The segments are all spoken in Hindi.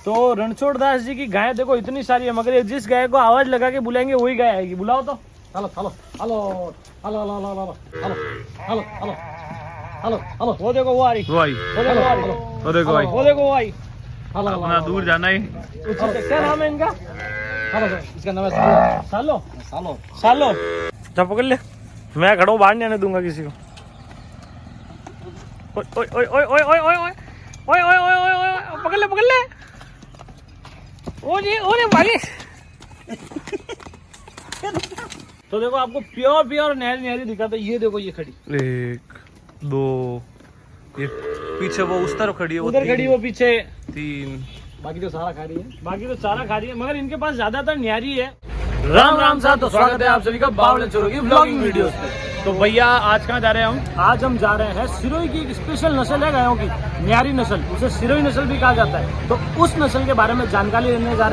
तो रणछोड़ दास जी की गाय देखो इतनी सारी है, मगर जिस गाय को आवाज लगा के बुलाएंगे वही गाय आएगी। बुलाओ तो। Hello hello hello hello hello hello hello hello hello hello hello. वो देखो वो आ रही, वो आई, वो देखो आ रही, वो देखो आई, वो देखो वो आई। हेलो अपना दूर जाना ही। क्या नाम है इनका? हेलो, इसका नाम है सालो। सालो सालो सालो। जा पकड़ ले, मैं खड़ा हूँ, बाहर नहीं आने दूंगा किसी को। ओए ओए ओए ओए ओए ओए ओए ओए ओए ओए ओए ओए, पकड़ ले पकड़ ले। ओ जी भागे। तो देखो आपको प्योर प्योर नहरी नहरी दिखाता है। ये देखो ये खड़ी, 1 2, ये पीछे वो उस तरफ खड़ी है, उधर खड़ी, वो पीछे 3। बाकी तो सारा खा रही है, बाकी तो सारा खा रही है, मगर इनके पास ज्यादातर न्यारी है। राम राम साहब, तो स्वागत है आप सभी का बावले चोरों की व्लॉगिंग वीडियोस पे। तो भैया आज कहाँ जा रहे हैं हम? आज हम जा रहे हैं सिरोही की एक स्पेशल नस्ल है गायों की, न्यारी नस्ल, उसे सिरोही नस्ल भी कहा जाता है। तो उस नस्ल के बारे में जानकारी लेने जा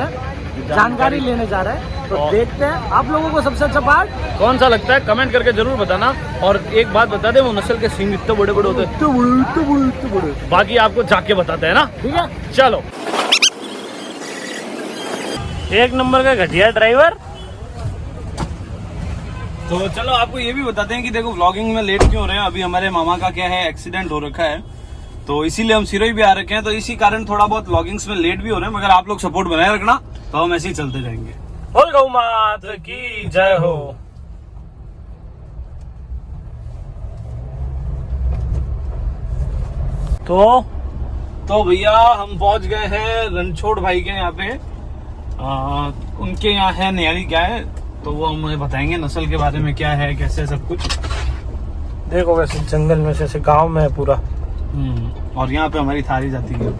रहे हैं, तो देखते हैं आप लोगों को सबसे अच्छा पार्ट कौन सा लगता है, कमेंट करके जरूर बताना। और एक बात बता दे, वो नस्ल के सींग इतने बड़े बड़े होते हैं, इतने बड़े। बाकी आपको जाके बताते हैं ना, ठीक है। चलो। एक नंबर का घटिया ड्राइवर। तो चलो आपको ये भी बताते हैं कि देखो व्लॉगिंग में लेट क्यों हो रहे हैं। अभी हमारे मामा का क्या है, एक्सीडेंट हो रखा है, तो इसीलिए हम सिरोही भी आ रखे हैं। तो इसी कारण थोड़ा बहुत व्लॉगिंग्स में लेट भी हो रहे हैं, मगर आप लोग सपोर्ट बनाए रखना, तो हम ऐसे ही चलते जाएंगे। बोल गौ माता की जय हो। तो भैया हम पहुंच गए हैं रणछोड़ भाई के यहाँ पे। उनके यहाँ है न्यारी गाय, तो वो हमें बताएंगे नस्ल के बारे में, क्या है कैसे सब कुछ। देखो वैसे जंगल में से गांव में है पूरा। और यहाँ पे हमारी थारी जाती है।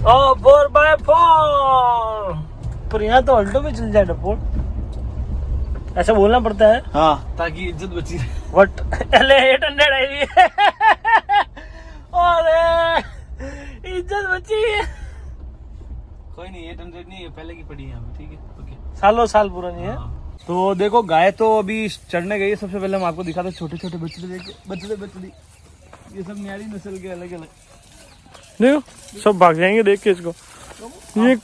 4x4, पर यहाँ तो अल्टो में चल जाए डपोल, ऐसा बोलना पड़ता है। हाँ, ताकि इज्जत बची रहे। वट LA 800 आई है। अरे इज्जत बची है। कोई नहीं, 800 नहीं है, पहले की पड़ी है हमें, ठीक है, ओके। सालों साल पुरानी है। तो देखो गाय तो अभी चढ़ने गई है। सबसे पहले हम आपको दिखाते हैं छोटे छोटे बछड़े, देखो बछड़ी, ये सब न्यारी नस्ल के अलग अलग। देखो सब भाग जाएंगे देख के इसको।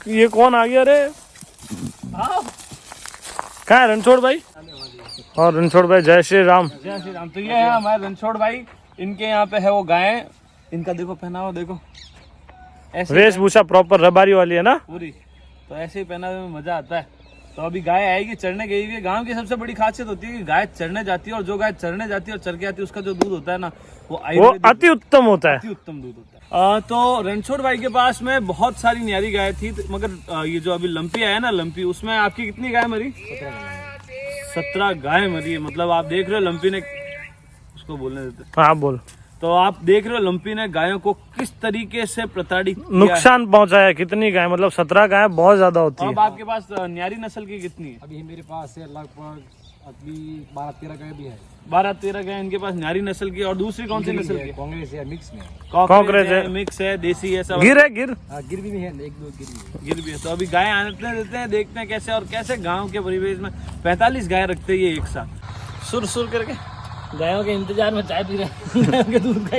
ये कौन आ गया रे? कहाँ है रणछोड़ भाई? और रणछोड़ भाई जय श्री राम। जय श्री राम। तो ये है हमारे रणछोड़ भाई, इनके यहाँ पे है वो गाय। इनका देखो पहनावा, देखो ऐसे वेशभूषा प्रॉपर रबारी वाली है ना पूरी। तो ऐसे ही पहनावे में मजा आता है। तो अभी गाय आएगी, चढ़ने गई हुई है। गांव की सबसे बड़ी खासियत होती है कि गाय चढ़ने जाती है, और जो गाय चढ़ने जाती है और चढ़ के आती है, उसका जो दूध होता है ना, वो अति उत्तम होता है, अति उत्तम दूध होता है। तो रणछोड़ भाई के पास में बहुत सारी न्यारी गाय थी, मगर ये जो अभी लंपी आया ना, लंपी, उसमें आपकी कितनी गाय मरी? 17 गाय मरी है। मतलब आप देख रहे हो लंपी ने, उसको बोलने देते। हाँ बोल। तो आप देख रहे हो लंपी ने गायों को किस तरीके से प्रताड़ित किया, नुकसान पहुंचाया। कितनी गाय, मतलब 17 गाय बहुत ज्यादा होती है। अब आपके पास न्यारी नस्ल की कितनी है? अभी मेरे पास है लगभग अभी 12-13 गाय भी है। 12-13 गाय इनके पास न्यारी नस्ल की। और दूसरी कौन सी नस्ल की? कांग्रेस है, मिक्स में कांग्रेस है, मिक्स है, देसी है, सब गिर है, गिर गिर भी है, 1-2 गिर भी है। गिर भी है। तो अभी गाय आने देते हैं, देखते हैं कैसे, और कैसे गांव के परिवेश में 45 गाय रखते हैं ये एक साथ, सुर सुर करके। गायों के इंतजार में चाय पी रहे हैं। के दूध का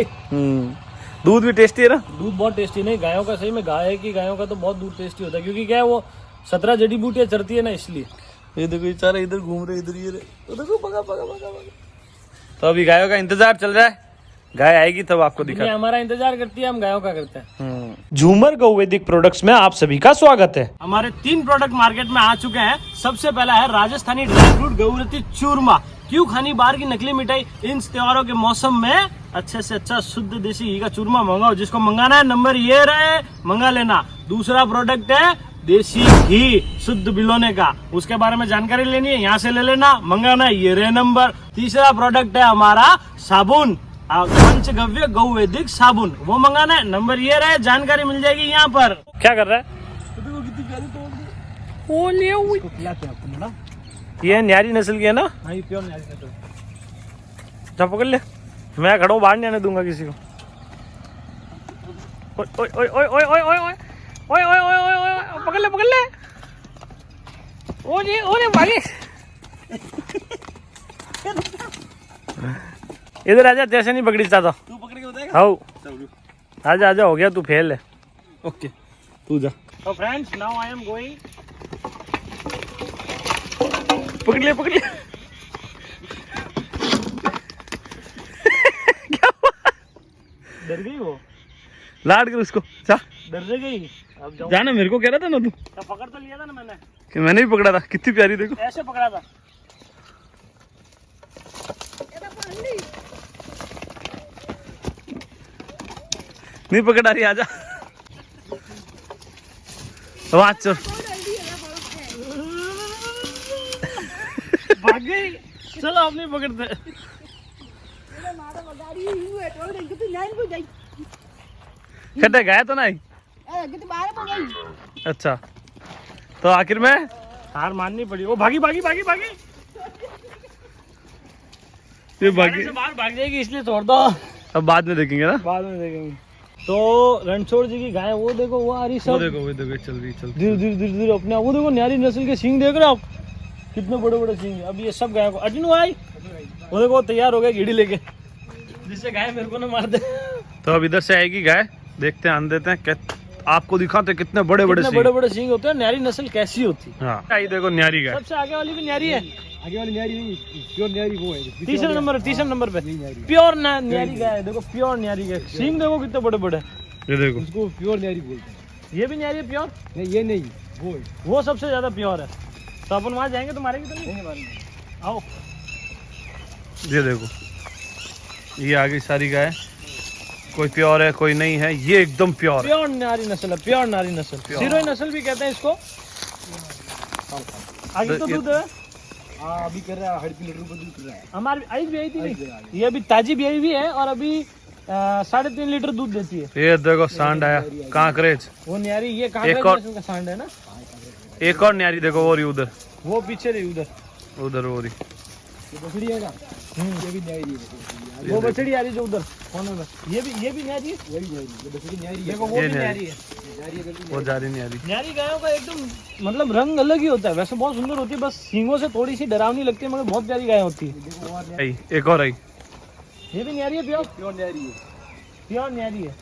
दूध भी टेस्टी है ना? दूध बहुत टेस्टी। नहीं गायों का, सही में गाय की गायों का तो बहुत दूध टेस्टी होता है, क्योंकि क्या है वो 17 जड़ी बूटियां चढ़ती है ना, इसलिए। ये देखो ये चारा इधर घूम रहे, इधर ये रहे, देखो पका। तो अभी गायों का इंतजार चल रहा है, गाय आएगी तब आपको दिखा। हमारा इंतजार करती है, हम गायों का करते हैं। झूमर गौवैदिक प्रोडक्ट्स में आप सभी का स्वागत है। हमारे 3 प्रोडक्ट मार्केट में आ चुके हैं। सबसे पहला है राजस्थानी ड्राई फ्रूट गौरती चूरमा। क्यों खानी बाहर की नकली मिठाई, इन त्योहारों के मौसम में अच्छे से अच्छा शुद्ध देसी घी का चूरमा मंगाओ। जिसको मंगाना है नंबर ये रहे, मंगा लेना। दूसरा प्रोडक्ट है देसी घी शुद्ध बिलोने का, उसके बारे में जानकारी लेनी है, यहाँ से ले लेना, मंगाना है ये रहे नंबर। तीसरा प्रोडक्ट है हमारा साबुन, पंचगव्य गौवैदिक साबुन, वो मंगाना है, नंबर ये रहे, जानकारी मिल जाएगी यहाँ पर। क्या कर रहा है? ये न्यारी नस्ल की है ना? हाँ, ये प्योर न्यारी नस्ल। जा पकड़ ले, मैं खड़ा हूँ, बाहर नहीं आने दूंगा किसी को। ओए ओए ओए ओए ओए ओए ओए ओए ओए ओए ओए ओए, पकड़ ले। ओ जी भागे। इधर आजा, जैसे नहीं पकड़ी चाहता। तू पकड़ के बताएगा? हाँ आजा, हो गया, तू फेल है। ओके, तू जा। तो friends now I am going. पकड़ लिया डर गई वो, लाड कर उसको, जा डर से गई। अब जाओ, जाना, मेरे को कह रहा था ना तू तो पकड़ तो लिया था ना मैंने, कि मैंने भी पकड़ा था। कितनी प्यारी देखो। ऐसे पकड़ा था। नहीं पकड़ा रही, आजा आवाज चल। भाग गई। चलो आप नहीं पकड़ते। खड्डे गया तो नहीं। अच्छा, तो आखिर में हार माननी पड़ी। वो भागी भागी भागी भागी, ये गाड़ी बाकी से बाहर भाग जाएगी, इसलिए छोड़ दो, अब बाद में देखेंगे ना। बाद में देखेंगे। तो रणछोड़ जी की गाय वो देखो, वो आ रही सब, वो देखो चल रही धीरे धीरे धीरे धीरे अपने आप। वो देखो न्यारी नस्ल के सींग देख रहे हो आप, कितने बड़े बड़े सींग है। अब ये सब गाय को अजनू आई, वो देखो तैयार हो गया घीड़ी लेके, जिससे गाय मेरे को ना मार दे। तो अब इधर से आएगी गाय, देखते हैं, आन देते हैं, आपको दिखाते कितने बड़े बड़े बड़े बड़े सींग होते हैं। न्यारी नस्ल कैसी होती है। हाँ, आई देखो न्यारी गाय। सबसे आगे वाली भी न्यारी है। आगे वाली न्यारी नहीं, प्योर न्यारी वो है। तीसरे नंबर पे प्योर न्यारी गाय है। देखो प्योर न्यारी गाय, सींग देखो कितने बड़े बड़े। ये देखो, उसको प्योर न्यारी बोलते हैं। ये भी न्यारी है प्योर? नहीं ये नहीं, वो है। वो सबसे ज्यादा प्योर है। तो अपन वहां जाएंगे तो मारेंगे तो नहीं मारेंगे। आओ, ये देखो, ये आगे सारी गाय, कोई प्योर है कोई नहीं है। ये एकदम प्योर प्योर नारी नस्ल है, प्योर नारी नस्ल, सिरोही नस्ल भी कहते हैं इसको। आगे तो दूध है। हाँ अभी कर रहा है 3.5 लीटर दूध कर रहा है। हमारी आई भी आई थी नहीं, ये अभी ताजी भी आई हुई है और अभी 3.5 लीटर दूध देती है। ये देखो सांड आया, कांकरेज। वो न्यारी, ये एक कांकरेज और- नस्ल का सांड है ना। एक और न्यारी देखो, वो रही उधर, वो पीछे रही उधर, उधर वो रही। ये बछड़ी है ना, ये भी न्यारी है। वो बछड़ी आ रही जो उधर कोने में। ये भी न्यारी है। वही न्यारी, ये बछड़ी न्यारी है। देखो वो ये भी न्यारी। न्यारी है। न्यारी है करके वो जा रही न्यारी। न्यारी गायों का एकदम मतलब रंग अलग ही होता है। वैसे बहुत सुंदर होती है, बस सींगों से थोड़ी सी डरावनी लगती है, मगर बहुत प्यारी गाय होती है। देखो वो आई, एक और आई, ये भी न्यारी है प्योर, प्योर न्यारी है। प्योर न्यारी है।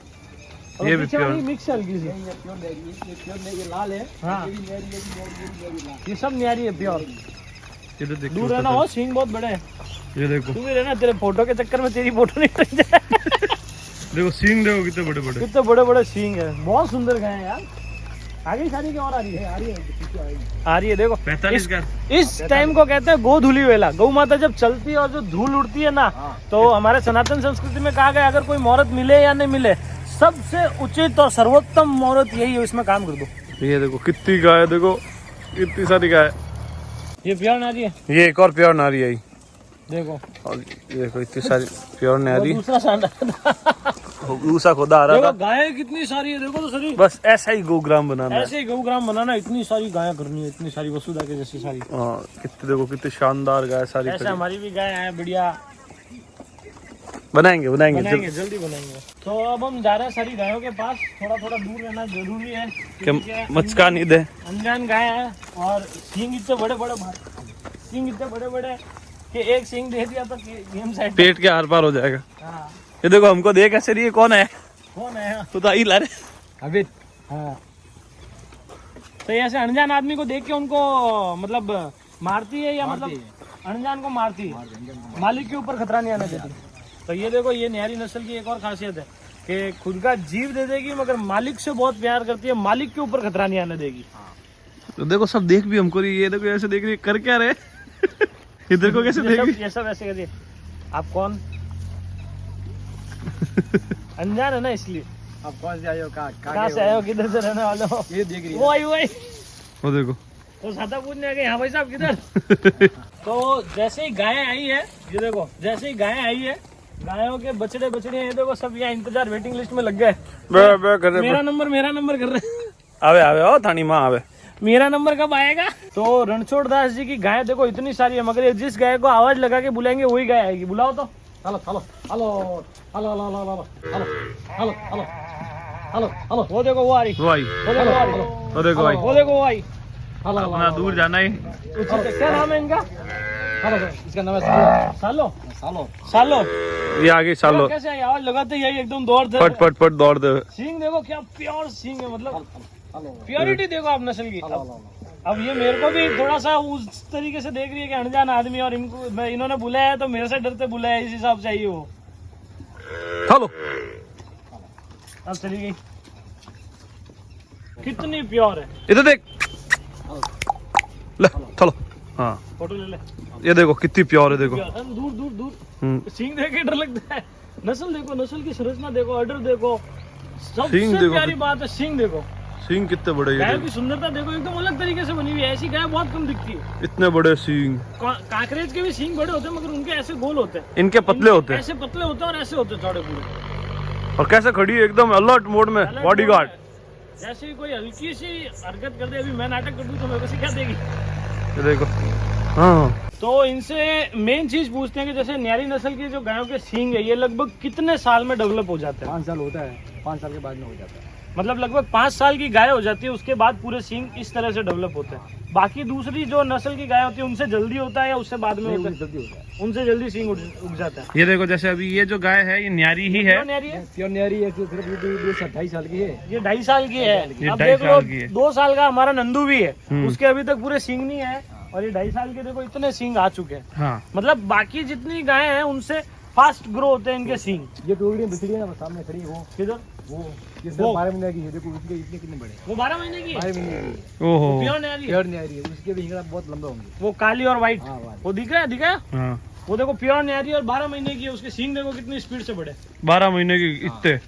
और ये भी पीछे प्योर। वाली मिक्स है हल्की सी। नहीं ये प्योर न्यारी है, ये प्योर न्यारी, ये लाल है। हाँ। ये भी न्यारी, ये भी न्यारी, ये भी न्यारी लाल। ये सब न्यारी है प्योर। इधर देखो, दूर रहना हो, सींग बहुत बड़े हैं। ये देखो, तू भी रहना, तेरे फोटो के चक्कर में तेरी फोटो नहीं टक जाए। देखो सींग देखो कितने बड़े बड़े। कितने बड़े बड़े सींग है, बहुत सुंदर गाय है यार। आगे सारी क्या और आ रही है? आ रही है, पीछे आ रही है। आ रही है देखो। 45 का। इस टाइम को कहते हैं गोधूली वेला। गौ माता जब चलती है और जो धूल उड़ती है ना, तो हमारे सनातन संस्कृति में कहा गया अगर कोई मुहूर्त मिले या नहीं मिले, सबसे उचित और सर्वोत्तम मुहूर्त यही है, इसमें काम कर दो। ये देखो कितनी गाय, देखो कितनी सारी गाय। ये प्योर नारी है, ये एक और प्योर नारी आई, देखो। और ये देखो इतनी सारी प्योर वो नारी। दूसरा सांड दूसरा खुदा आ रहा देखो था। गाय कितनी सारी है, देखो तो सही। बस ऐसा ही गोग्राम बनाना है। ऐसे ही गौग्राम बनाना, इतनी सारी गाय करनी है, इतनी सारी वसुधा के जैसी सारी। हाँ, कितनी देखो कितनी शानदार गाय सारी ऐसे खड़ी। हमारी भी गाय है बढ़िया। बनाएंगे बनाएंगे बनाएंगे, जल्दी बनाएंगे। तो अब हम जा रहे हैं सारी गायों के पास। थोड़ा थोड़ा दूर रहना जरूरी है, क्योंकि क्या है, मचका नहीं दे। अनजान गाय है और सींग इतने बड़े बड़े, सींग इतने बड़े बड़े कि एक सींग दे दिया तो गेम साइड। पेट के आर पार हो जाएगा। हाँ, ये देखो हमको देख ऐसे रही है, कौन है? कौन है? तो आई ला रहे। अभी हाँ, तो ऐसे अनजान आदमी को देख के उनको मतलब मारती है या मतलब अनजान को मारती है, मालिक के ऊपर खतरा नहीं आने देती। तो ये देखो, ये न्यारी नस्ल की एक और खासियत है कि खुद का जीव दे देगी मगर मालिक से बहुत प्यार करती है, मालिक के ऊपर खतरा नहीं आने देगी। तो देखो सब देख भी हमको रही है। ये देखो ऐसे देख रही है, कर क्या रहे? इधर को कैसे देख रही? ये सब ऐसे कहती है। आप कौन? अनजान है ना, इसलिए। आप कौन से आए हो? कहाँ से आए हो, किधर से रहने वाले हो? ये देख रही है। वो आई वो देखो, तो साथा पूछने आ गए, हाँ भाई साहब किधर? तो जैसे ही गाय आई है, ये देखो, जैसे ही गाय आई है, गायों के बछड़े ये देखो सब यहाँ इंतजार वेटिंग लिस्ट में लग गए। मेरा नंबर कर रहे हैं। आवे आवे ओ थानी माँ आवे। मेरा नंबर कब आएगा? तो रणछोड़ दास जी की गाय देखो इतनी सारी है, मगर ये जिस गाय को आवाज लगा के बुलाएंगे वही गाय आएगी। बुलाओ तो। Hello hello hello hello hello hello hello hello hello hello hello. वो देखो वो आ रही, वो आई, वो देखो वो आ रही, वो देखो आई। वो देखो वो आई। हेलो अपना दूर जाना ही। क्या नाम है इनका? हेलो, इसका नाम है सालो। सालो। सालो सालो। ये आगे सालो, कैसे आई? आवाज लगाते ही आई एकदम दौड़ थे। पट पट पट दौड़ दे। सींग देखो क्या प्योर सींग है, मतलब हेलो प्योरिटी देखो आप नस्ल की। हेलो हेलो अब ये मेरे को भी थोड़ा सा उस तरीके से देख रही है कि अनजान आदमी, और इनको इन्होंने बुलाया है तो मेरे से डरते बुलाया, इस हिसाब से आई वो। चलो अब चली गई। कितनी प्योर है, इधर देख, ले चलो। हाँ फोटो ले ले। ये देखो कितनी प्योर है, देखो। प्योर, दूर दूर दूर। हम्म। सींग देख के डर लगता है। नस्ल देखो, नस्ल की संरचना देखो, ऑर्डर देखो, सबसे सींग देखो। प्यारी बात है सींग देखो। सींग कितने बड़े गाय ये, की सुंदरता देखो, एकदम अलग तरीके से बनी हुई है। ऐसी गाय बहुत कम दिखती है। इतने बड़े सींग। काकरेज के भी सींग बड़े होते हैं, मगर उनके ऐसे गोल होते हैं। इनके पतले होते हैं, ऐसे पतले होते हैं और ऐसे होते हैं चौड़े पूरे। और कैसे खड़ी है एकदम अलर्ट मोड में, अलग बॉडीगार्ड। है। जैसे ही कोई हल्की सी हरकत कर दे, अभी मैं नाटक कर दूं तो मेरे को सिखा देगी। ये देखो। हाँ तो इनसे मेन चीज पूछते हैं कि जैसे न्यारी नस्ल की जो गायों के सींग है, ये लगभग कितने साल में डेवलप हो जाते हैं? 5 साल होता है, 5 साल के बाद में हो जाता है। मतलब लगभग 5 साल की गाय हो जाती है, उसके बाद पूरे सींग इस तरह से डेवलप होते हैं। बाकी दूसरी जो नस्ल की गाय होती है उनसे जल्दी होता है या उससे बाद में होता है? जल्दी होता है। उनसे जल्दी सींग उग जाता है। ये देखो, जैसे अभी ये जो गाय है ये न्यारी ही है। क्यों न्यारी है? प्योर न्यारी है, सिर्फ 28 साल की है। ये 2.5 साल की है। ये अब 2.5 देख लो, साल की है। 2 साल का हमारा नंदू भी है, हम्म। उसके अभी तक पूरे सींग नहीं है, और ये 2.5 साल के देखो इतने सींग आ चुके हैं। हाँ मतलब बाकी जितनी गाय हैं उनसे फास्ट ग्रो होते हैं इनके सींग। ये टोकरी में बिछड़ी है ना, सामने खड़ी है वो। किधर? वो ये वो। 12 महीने की है, देखो उसके इतने कितने बड़े। वो 12 महीने की है। 12 महीने की है। ओहो। प्योर न्यारी है। प्योर न्यारी है, उसके भी हिंगड़ा बहुत लंबे होंगे। वो काली और व्हाइट, हाँ वाह। वो दिख रहा है, दिखा है? हाँ वो देखो प्योर न्यारी और 12 महीने की है, उसके सींग देखो कितनी स्पीड से बढ़े। 12 महीने की इतने।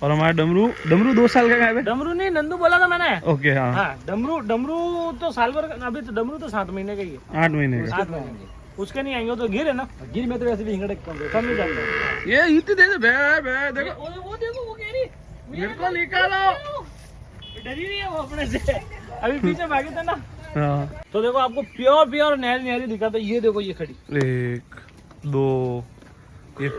और हमारा डमरू, डमरू 2 साल का गाय है। डमरू नहीं, नंदू बोला था मैंने। ओके हाँ, हाँ, डमरू डमरू तो साल भर का, अभी तो डमरू तो 7 महीने का ही है। 8 महीने का। 7 महीने उसके नहीं आएंगे, वो तो गिर है ना, गिर में तो वैसे भी हिंगड़ा कम ही जाता है। ये इतनी दे दे बे देखो। वो देखो, वो कह रही मेरे को निकालो। डरी नहीं है वो अपने से, अभी पीछे भागे थे ना। हाँ तो देखो आपको प्योर प्योर न्यारी न्यारी दिखाता है। ये देखो, ये खड़ी, 1 2, ये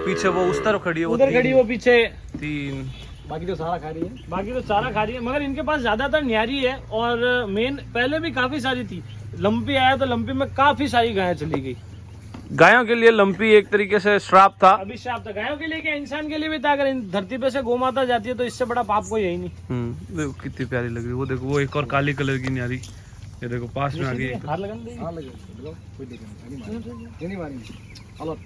पीछे वो उस तरफ खड़ी है, वो उधर खड़ी, वो पीछे। 3। बाकी तो सारा खा रही है। बाकी तो सारा खा रही है, मगर इनके पास ज्यादातर न्यारी है। और मेन पहले भी काफी सारी थी। लंपी आया तो लंपी में काफी सारी गायें चली गई। गायों के लिए लंपी एक तरीके से श्राप था। अभी श्राप था गायों के लिए, क्या इंसान के लिए भी था। अगर इन धरती पे से गौ माता जाती है तो इससे बड़ा पाप कोई यही नहीं। देखो कितनी प्यारी लग रही है। वो देखो, वो एक और काली कलर की न्यारी, ये देखो पास में आ गई। हाथ लगाने देगी? हाँ लगे, देखो कोई दिक्कत नहीं, नहीं मारेंगे, ये नहीं मारेंगे। हेलो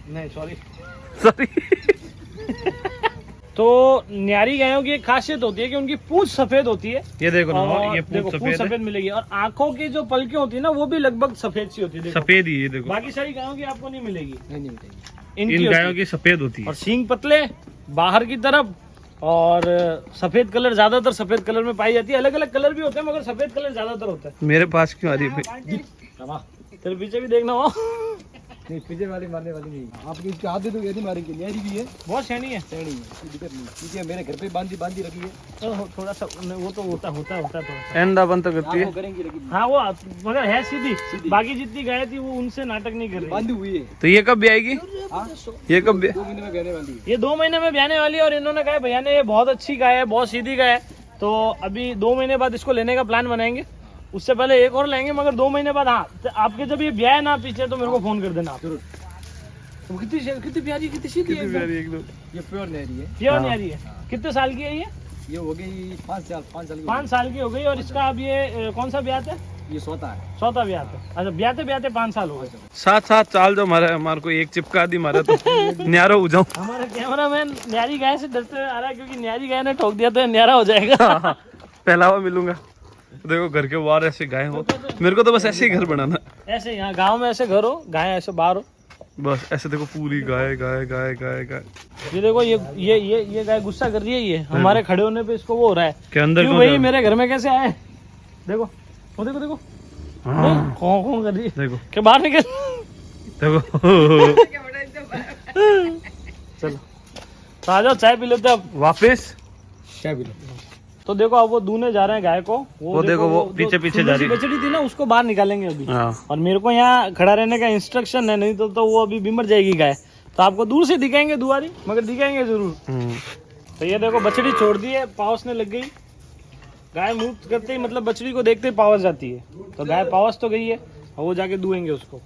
नहीं, सॉरी। सॉरी। तो न्यारी गायों की एक खासियत होती है कि उनकी पूंछ सफेद होती है। ये देखो ना, और ये देखो पूंछ सफेद मिलेगी, और आंखों की जो पलकें होती है ना, वो भी लगभग सफेद सी होती है। देखो, सफेद ही, ये देखो बाकी सारी गायों की आपको नहीं मिलेगी, नहीं नहीं बताइए। इनकी इन होती गायों है। की सफेद होती है। और सींग पतले बाहर की तरफ, और सफेद कलर ज्यादातर सफेद कलर में पाई जाती है। अलग अलग कलर भी होते हैं, मगर सफेद कलर ज्यादातर होता है। मेरे पास क्यों आ रही है भाई? तेरे पीछे भी देखना हो। नहीं पीछे वाली मारने वाली नहीं, आप इसके हाथ दे दो, ये नहीं मारेंगे। न्यारी भी है, बहुत सैनी है। सैनी है, कोई दिक्कत नहीं, क्योंकि मेरे घर पे बांधी बांधी रखी है। तो थोड़ा सा वो तो होता थोड़ा सा। एंडा बंद तो करती वो है। करेंगी लेकिन हाँ, वो मगर है सीधी। बाकी जितनी गाय थी वो उनसे नाटक नहीं कर रही। बांधी हुई है। तो ये कब भी आएगी? हाँ ये कब 2 महीने में बहने वाली है। ये 2 महीने में ब्याने वाली है, और इन्होंने कहा भैया ने ये बहुत अच्छी गाय है, बहुत सीधी गाय है। तो अभी 2 महीने बाद इसको लेने का प्लान बनाएंगे। उससे पहले एक और लेंगे, मगर 2 महीने बाद। हाँ, तो आपके जब ये ब्याह है ना पीछे, तो मेरे को फोन कर देना आप। जरूर। तो कितनी प्यारी, कितनी सीधी है एकदम। एकदम। ये प्योर न्यारी है। प्योर न्यारी है। कितने साल की है ये हो गई 5 साल की। 5 साल की हो गई। और इसका अब ये कौन सा ब्याह है? ये सोता है। चौथा ब्याह है। अच्छा, ब्याहते 5 साल हो गए। साथ चाल जो हमारे को एक चिपका दी मारा तो न्यारो हो जाऊं। हमारा कैमरामैन न्यारी गाय से डरते हुए आ रहा है, क्योंकि न्यारी गाय ने ठोक दिया तो ये न्यारा हो जाएगा। पहलावा मिलूंगा। देखो घर के बाहर ऐसे गाय हो, मेरे को तो बस ऐसे ही घर बनाना। ऐसे यहाँ गांव में ऐसे घर हो, गाय ऐसे बाहर हो। बस ऐसे देखो, पूरी गाय गाय गाय गाय गाय। ये देखो, ये गाय गुस्सा कर रही है। ये हमारे खड़े होने पे इसको वो हो रहा है के अंदर क्यों क्यों भाई जा- मेरे घर में कैसे आए। देखो, वो देखो देखो, हाँ, कौन कर रही है देखो कि बाहर निकल। देखो। चलो तो आ जाओ, चाय पी लेते हैं अब। वापिस क्या भी तो देखो, अब वो दूने जा रहे हैं गाय को। वो देखो, वो जो पीछे पीछे सुंदर जा सी रही है। बछड़ी थी ना, उसको बाहर निकालेंगे अभी। हाँ और मेरे को यहाँ खड़ा रहने का इंस्ट्रक्शन है, नहीं तो वो अभी बीमर जाएगी गाय। तो आपको दूर से दिखाएंगे दुआरी, मगर दिखाएंगे जरूर। तो ये देखो, बछड़ी छोड़ दी है, पावस ने लग गई। गाय मूव करते ही मतलब बछड़ी को देखते ही पावस जाती है। तो गाय पावस तो गई है, और वो जाके दुएंगे उसको।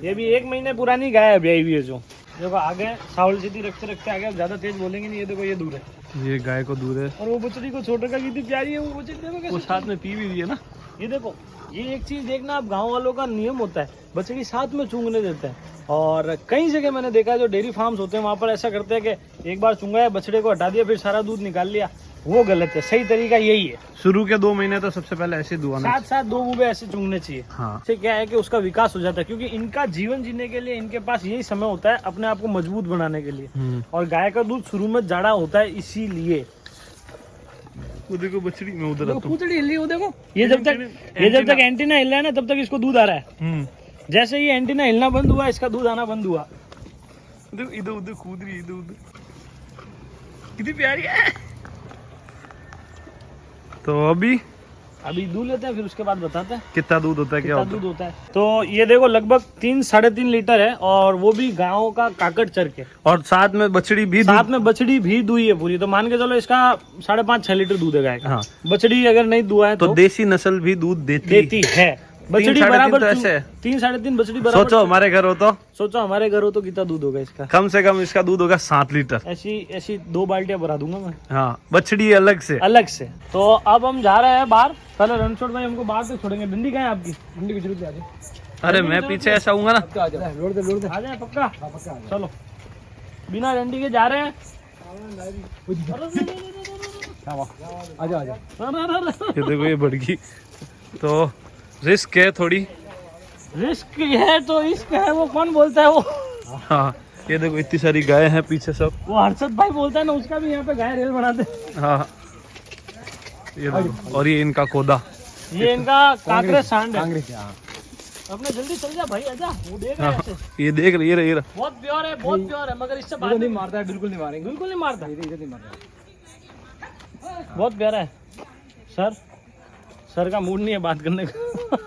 ये भी 1 महीने पुरानी गाय है, ब्याई हुई है जो। देखो आगे सावल सीधी रखते रखते आगे ज्यादा तेज बोलेंगे नहीं। ये देखो ये दूर है, ये गाय को दूर है और वो बछड़ी को छोड़ रखा, कितनी प्यारी है वो बछड़ी। देखो वो कैसे साथ में पी भी रही है ना। ये देखो, ये एक चीज देखना, आप गांव वालों का नियम होता है, बछड़ी साथ में चूंगने देते हैं। और कई जगह मैंने देखा है जो डेयरी फार्म्स होते हैं वहां पर ऐसा करते हैं कि एक बार चुंगाया, बछड़े को हटा दिया, फिर सारा दूध निकाल लिया। वो गलत है, सही तरीका यही है। शुरू के 2 महीने तो सबसे पहले ऐसे दुआना साथ साथ 2 बूबे ऐसे चूंगने चाहिए। हाँ। इससे क्या है कि उसका विकास हो जाता है, क्योंकि इनका जीवन जीने के लिए इनके पास यही समय होता है अपने आप को मजबूत बनाने के लिए। और गाय का दूध शुरू में जाड़ा होता है, इसीलिए। वो देखो बछड़ी में उधर आता हूँ। पूंछड़ी हिल रही है, वो देखो। ये जब तक एंटीना हिल रहा है ना, तब तक इसको दूध आ रहा है। जैसे ये एंटीना हिलना बंद हुआ, इसका दूध आना बंद हुआ। इधर उधर कूद रही, इधर उधर कितनी प्यारी है। तो अभी दूध लेते हैं, फिर उसके बाद बताते हैं कितना दूध होता है, क्या कितना दूध होता है। तो ये देखो लगभग 3-3.5 लीटर है, और वो भी गायों का काकड़ चर के। और साथ में बछड़ी भी साथ में बछड़ी भी दुई है पूरी, तो मान के चलो इसका 5.5-6 लीटर दूध है गाय का। हाँ। बछड़ी अगर नहीं दुआ है तो देसी नस्ल भी दूध देती है। बछड़ी 3-3.5 बराबर तो ऐसे है। 3-3.5 बछड़ी बराबर। सोचो हमारे घर हो तो कितना दूध होगा इसका। कम से कम इसका दूध होगा 7 लीटर। ऐसी 2 बाल्टियां भरा दूंगा मैं। हाँ, बछड़ी अलग से। तो अब हम जा रहे हैं बाहर। पहले रणछोड़ भाई हमको बाहर से छोड़ेंगे। डंडी कहाँ है आपकी? डंडी की जरूरत है। अरे मैं पीछे ऐसा आऊंगा ना। आ जाए पक्का। चलो बिना डंडी के जा रहे हैं। आजा ये देखो ये बढ़गी, तो रिस्क है थोड़ी। रिस्क है तो रिस्क है, वो कौन बोलता है वो? हाँ, ये देखो इतनी सारी गाय हैं पीछे सब। वो हर्षद भाई बोलता है ना, उसका भी यहाँ पे गाय रेल बनाते। हाँ, ये देखो, और ये इनका कोदा, ये इनका कांकरे सांड है। अपने जल्दी चल जा भाई, आजा। वो देख रहा है हाँ, ऐसे। ये देख रही है। बहुत प्योर है, बहुत प्योर है, मगर इससे बात नहीं मारता है, बिल्कुल नहीं मारेंगे, बिल्कुल नहीं मारता। इधर नहीं मारता। बहुत प्यारा है। सर का मूड नहीं है बात करने का।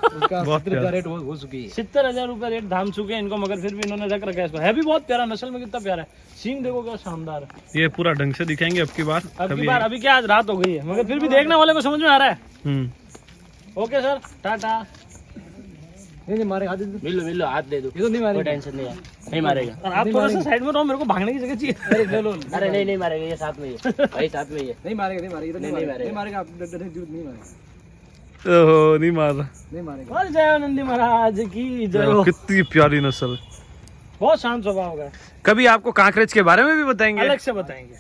उसका बहुत 70,000 रेट हो चुकी है। 70,000 रुपए रेट धाम चुके हैं इनको, मगर फिर भी इन्होंने रख रखा है इसको। है भी बहुत प्यारा, नस्ल में कितना प्यारा है। सींग देखो क्या शानदार है। ये पूरा ढंग से दिखाएंगे अब की बार। अभी क्या आज रात हो गई है, मगर फिर भी देखने वाले को समझ में आ रहा है। Okay sir, Tata. नहीं मारेगा, हाथ दे दो। मिलो हाथ दे दो। ये तो नहीं मारेगा, टेंशन नहीं है, नहीं मारेगा। और आप थोड़ा सा साइड में रहो, मेरे को भागने की जगह चाहिए। अरे ले लो। अरे नहीं मारेगा, ये साथ में ही है भाई, साथ में ही है। नहीं मारेगा, नहीं मारेगा, नहीं नहीं मारेगा। आप नहीं मारेगा, ओहो, नहीं मार रहा। नहीं मारेगा। और जय नंदी महाराज की जय हो। कितनी प्यारी नस्ल, बहुत शांत स्वभाव का। कभी आपको कांकरेज के बारे में भी बताएंगे, अलग से बताएंगे।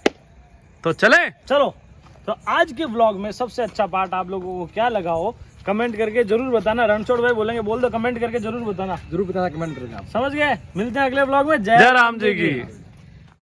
तो चले। चलो, तो आज के व्लॉग में सबसे अच्छा पार्ट आप लोगों को क्या लगा हो कमेंट करके जरूर बताना। रणछोड़ भाई बोलेंगे, बोल दो, कमेंट करके जरूर बताना। जरूर बताना, कमेंट करेगा। समझ गए? मिलते हैं अगले व्लॉग में। जय राम जी की।